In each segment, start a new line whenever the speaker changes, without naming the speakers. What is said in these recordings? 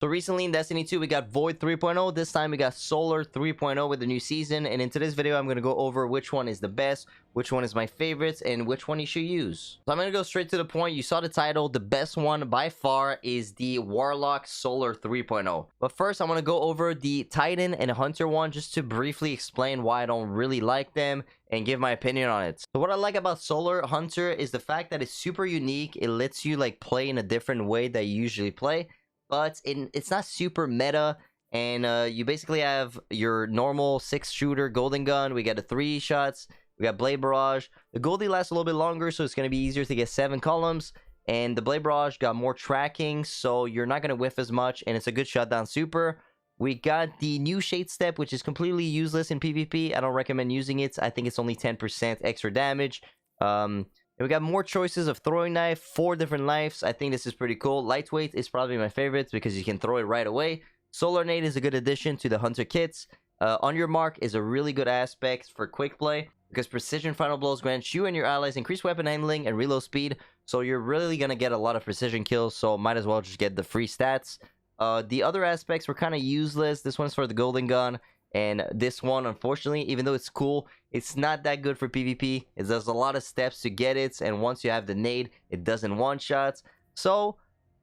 So recently in Destiny 2, we got Void 3.0. This time we got Solar 3.0 with the new season. And in today's video, I'm going to go over which one is the best, which one is my favorites, and which one you should use. So I'm going to go straight to the point. You saw the title. The best one by far is the Warlock Solar 3.0. But first, I want to go over the Titan and Hunter one just to briefly explain why I don't really like them and give my opinion on it. So what I like about Solar Hunter is the fact that it's super unique. It lets you like play in a different way that you usually play. But it's not super meta, and you basically have your normal 6-shooter golden gun. We got the 3 shots. We got Blade Barrage. The Goldie lasts a little bit longer, so it's going to be easier to get 7 columns. And the Blade Barrage got more tracking, so you're not going to whiff as much, and it's a good shutdown super. We got the new Shade Step, which is completely useless in PvP. I don't recommend using it. I think it's only 10% extra damage. And we got more choices of throwing knife, 4 different knives. I think this is pretty cool. Lightweight is probably my favorite because you can throw it right away. Solar Nade is a good addition to the Hunter kits. On Your Mark is a really good aspect for quick play because precision final blows grants you and your allies increased weapon handling and reload speed. So you're really going to get a lot of precision kills, so might as well just get the free stats. The other aspects were kind of useless. This one's for the golden gun. And this one, unfortunately, even though it's cool, it's not that good for PvP. It does a lot of steps to get it, and once you have the nade, it doesn't one-shots. So,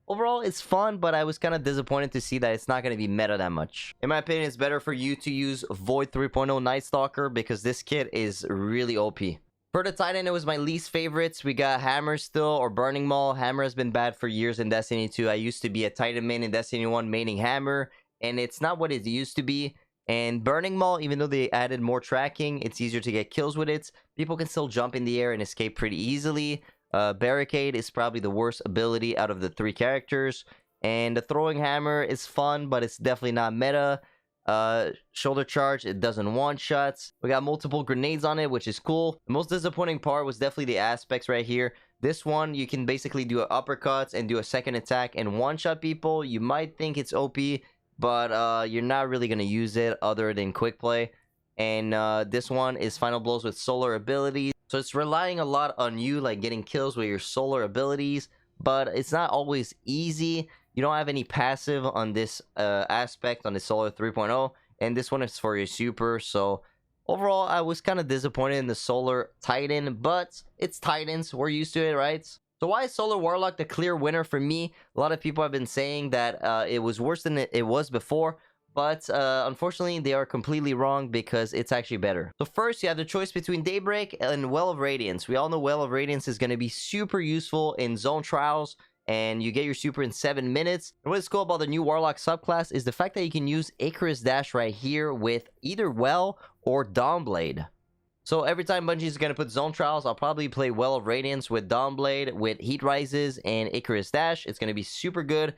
overall, it's fun, but I was kind of disappointed to see that it's not going to be meta that much. In my opinion, it's better for you to use Void 3.0 Night Stalker because this kit is really OP. For the Titan, it was my least favorites. We got Hammer still, or Burning Maul. Hammer has been bad for years in Destiny 2. I used to be a Titan main in Destiny 1 maining Hammer, and it's not what it used to be. And Burning Maul, even though they added more tracking, it's easier to get kills with it. People can still jump in the air and escape pretty easily. Barricade is probably the worst ability out of the 3 characters. And the Throwing Hammer is fun, but it's definitely not meta. Shoulder Charge, it doesn't one-shots. We got multiple grenades on it, which is cool. The most disappointing part was definitely the aspects right here. This one, you can basically do uppercuts and do a second attack and one-shot people. You might think it's OP, but you're not really going to use it other than quick play. And this one is final blows with solar abilities, so it's relying a lot on you like getting kills with your solar abilities, but it's not always easy. You don't have any passive on this aspect on the Solar 3.0, and this one is for your super. So overall, I was kind of disappointed in the Solar Titan, but it's Titans, we're used to it, right? So why is Solar Warlock the clear winner for me? A lot of people have been saying that it was worse than it was before, but unfortunately they are completely wrong because it's actually better. So first, you have the choice between Daybreak and Well of Radiance. We all know Well of Radiance is going to be super useful in zone trials, and you get your super in 7 minutes. And what is cool about the new Warlock subclass is the fact that you can use Icarus Dash right here with either Well or Dawnblade. So every time Bungie is going to put zone trials, I'll probably play Well of Radiance with Dawnblade, with Heat Rises, and Icarus Dash. It's going to be super good.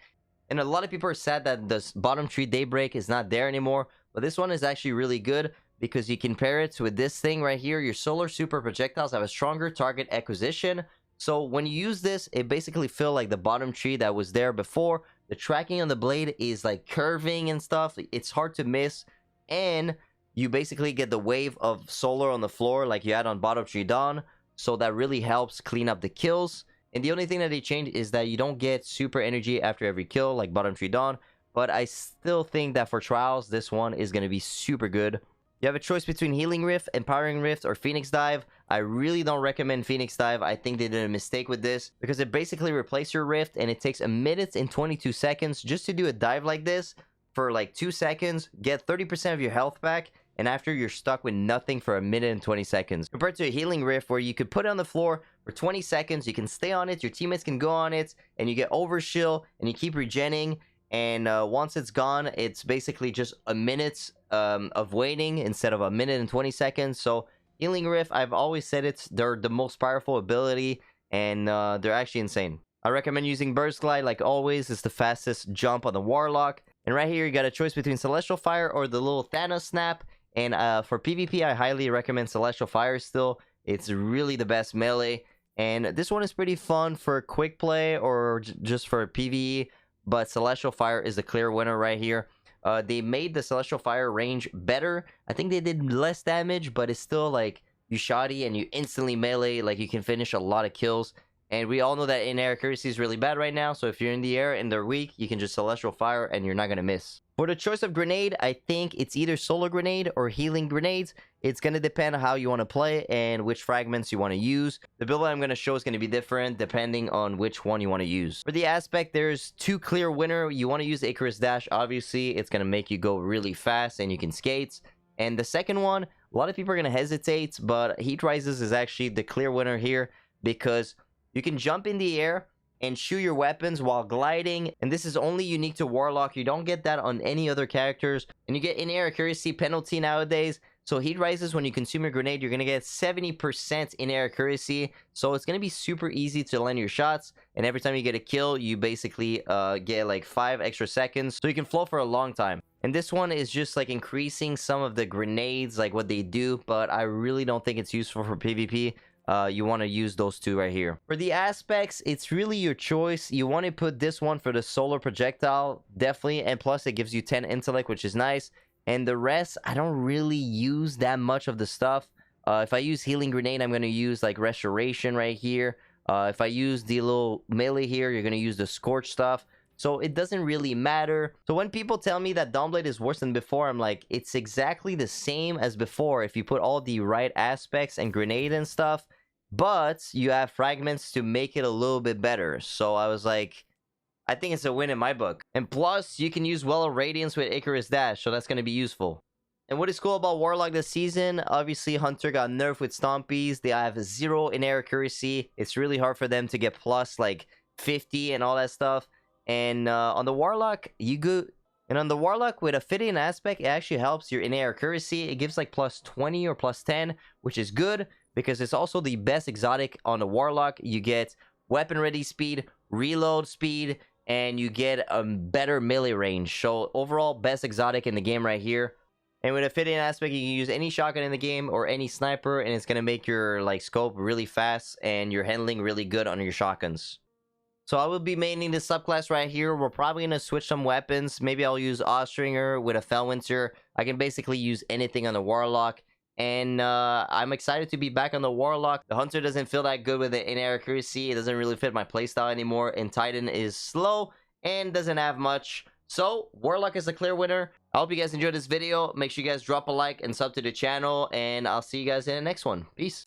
And a lot of people are sad that this bottom tree Daybreak is not there anymore. But this one is actually really good because you can pair it with this thing right here. Your Solar Super Projectiles have a stronger target acquisition. So when you use this, it basically feels like the bottom tree that was there before. The tracking on the blade is like curving and stuff. It's hard to miss. And you basically get the wave of solar on the floor like you had on Bottom Tree Dawn. So that really helps clean up the kills. And the only thing that they changed is that you don't get super energy after every kill like Bottom Tree Dawn. But I still think that for trials, this one is going to be super good. You have a choice between Healing Rift, Empowering Rift, or Phoenix Dive. I really don't recommend Phoenix Dive. I think they did a mistake with this because it basically replaces your Rift and it takes 1 minute and 22 seconds just to do a dive like this. For like 2 seconds, get 30% of your health back, and after you're stuck with nothing for 1 minute and 20 seconds. Compared to a Healing Rift where you could put it on the floor for 20 seconds, you can stay on it, your teammates can go on it, and you get overshield, and you keep regenning, and once it's gone, it's basically just 1 minute of waiting instead of 1 minute and 20 seconds. So Healing Rift, I've always said they're the most powerful ability, and they're actually insane. I recommend using Burst Glide like always. It's the fastest jump on the Warlock. And right here, you got a choice between Celestial Fire or the little Thanos Snap. And for PvP, I highly recommend Celestial Fire still. It's really the best melee. And this one is pretty fun for quick play or just for PvE. But Celestial Fire is the clear winner right here. They made the Celestial Fire range better. I think they did less damage, but it's still like you shoddy and you instantly melee. Like you can finish a lot of kills. And we all know that in-air accuracy is really bad right now, so if you're in the air and they're weak, you can just Celestial Fire and you're not going to miss. For the choice of grenade, I think it's either Solar Grenade or Healing Grenades. It's going to depend on how you want to play and which fragments you want to use. The build that I'm going to show is going to be different depending on which one you want to use. For the aspect, there's two clear winner. You want to use Icarus Dash, obviously. It's going to make you go really fast and you can skate. And the second one, a lot of people are going to hesitate, but Heat Rises is actually the clear winner here because you can jump in the air and shoot your weapons while gliding, and this is only unique to Warlock. You don't get that on any other characters, and you get in-air accuracy penalty nowadays. So Heat Rises, when you consume your grenade, you're going to get 70% in-air accuracy, so it's going to be super easy to land your shots, and every time you get a kill, you basically get like 5 extra seconds, so you can flow for a long time. And this one is just like increasing some of the grenades, like what they do, but I really don't think it's useful for PvP. You want to use those two right here. For the aspects, it's really your choice. You want to put this one for the solar projectile, definitely, and plus it gives you 10 intellect, which is nice. And the rest, I don't really use that much of the stuff. If I use healing grenade, I'm going to use like restoration right here. If I use the little melee here, you're going to use the scorch stuff. So it doesn't really matter. So when people tell me that Dawnblade is worse than before, I'm like, it's exactly the same as before if you put all the right aspects and grenade and stuff. But you have fragments to make it a little bit better. So I was like, I think it's a win in my book. And plus, you can use Well of Radiance with Icarus Dash, so that's going to be useful. And what is cool about Warlock this season, obviously Hunter got nerfed with Stompies. They have 0 in-air accuracy. It's really hard for them to get plus like 50 and all that stuff. And on the Warlock, on the Warlock with a fitting aspect, it actually helps your in-air accuracy. It gives like plus 20 or plus 10, which is good because it's also the best exotic on the Warlock. You get weapon ready speed, reload speed, and you get a better melee range. So overall, best exotic in the game right here. And with a fitting aspect, you can use any shotgun in the game or any sniper, and it's going to make your like scope really fast and your handling really good on your shotguns. So I will be maining this subclass right here. We're probably going to switch some weapons. Maybe I'll use Ostringer with a Fellwinter. I can basically use anything on the Warlock. And I'm excited to be back on the Warlock. The Hunter doesn't feel that good with the in-air accuracy. It doesn't really fit my playstyle anymore. And Titan is slow and doesn't have much. So Warlock is a clear winner. I hope you guys enjoyed this video. Make sure you guys drop a like and sub to the channel. And I'll see you guys in the next one. Peace.